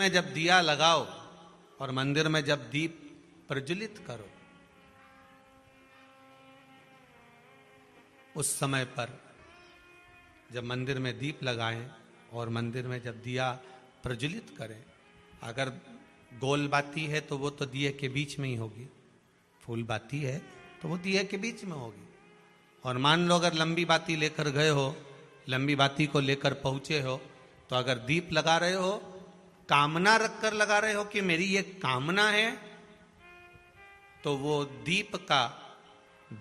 में जब दिया लगाओ और मंदिर में जब दीप प्रज्वलित करो, उस समय पर जब मंदिर में दीप लगाएं और मंदिर में जब दिया प्रज्वलित करें, अगर गोल बाती है तो वो तो दिए के बीच में ही होगी, फूल बाती है तो वो दिए के बीच में होगी। और मान लो अगर लंबी बाती लेकर गए हो, लंबी बाती को लेकर पहुंचे हो, तो अगर दीप लगा रहे हो, कामना रखकर लगा रहे हो कि मेरी ये कामना है, तो वो दीप का,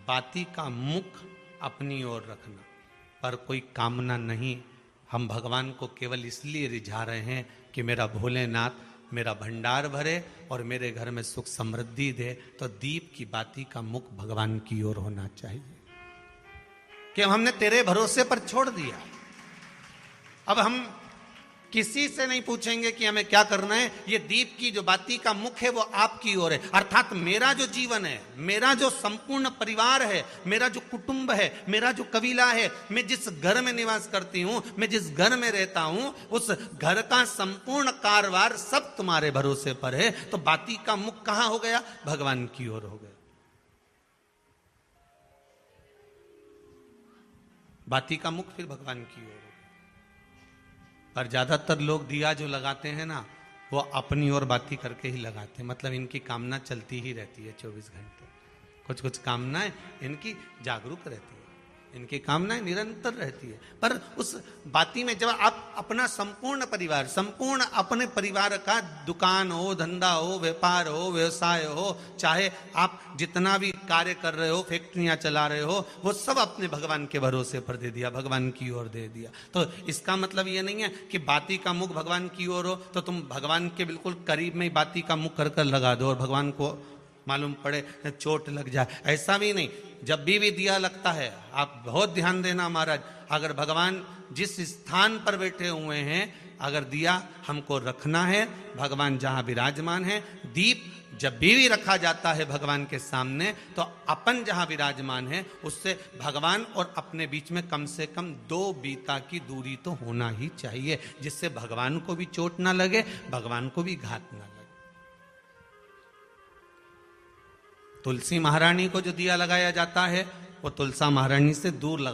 बाती का मुख अपनी ओर रखना, पर कोई कामना नहीं। हम भगवान को केवल इसलिए रिझा रहे हैं कि मेरा भोलेनाथ मेरा भंडार भरे और मेरे घर में सुख समृद्धि दे। तो दीप की बाती का मुख भगवान की ओर होना चाहिए कि हमने तेरे भरोसे पर छोड़ दिया। अब हम किसी से नहीं पूछेंगे कि हमें क्या करना है, ये दीप की जो बाती का मुख है वो आपकी ओर है। अर्थात मेरा जो जीवन है, मेरा जो संपूर्ण परिवार है, मेरा जो कुटुंब है, मेरा जो कबीला है, मैं जिस घर में निवास करती हूं, मैं जिस घर में रहता हूं, उस घर का संपूर्ण कारभार सब तुम्हारे भरोसे पर है। तो बाती का मुख कहां हो गया? भगवान की ओर हो गया। बाती का मुख फिर भगवान की ओर। पर ज्यादातर लोग दिया जो लगाते हैं ना, वो अपनी ओर बाती करके ही लगाते हैं। मतलब इनकी कामना चलती ही रहती है 24 घंटे। कुछ कुछ कामनाएं इनकी जागरूक रहती है, इनकी कामनाएं निरंतर रहती है। पर उस बाती में जब आप अपना संपूर्ण परिवार, संपूर्ण अपने परिवार का, दुकान हो, धंधा हो, व्यापार हो, व्यवसाय हो, चाहे आप जितना भी कार्य कर रहे हो, फैक्ट्रियां चला रहे हो, वो सब अपने भगवान के भरोसे पर दे दिया, भगवान की ओर दे दिया। तो इसका मतलब ये नहीं है कि बाती का मुख भगवान की ओर हो तो तुम भगवान के बिल्कुल करीब में ही बाती का मुख कर कर लगा दो और भगवान को मालूम पड़े चोट लग जाए, ऐसा भी नहीं। जब भी दिया लगता है, आप बहुत ध्यान देना महाराज, अगर भगवान जिस स्थान पर बैठे हुए हैं, अगर दिया हमको रखना है, भगवान जहां विराजमान है, दीप जब भी रखा जाता है भगवान के सामने, तो अपन जहां विराजमान है उससे भगवान और अपने बीच में कम से कम 2 बीता की दूरी तो होना ही चाहिए, जिससे भगवान को भी चोट ना लगे, भगवान को भी घात ना लगे। तुलसी महारानी को जो दिया लगाया जाता है, वो तुलसा महारानी से दूर लगा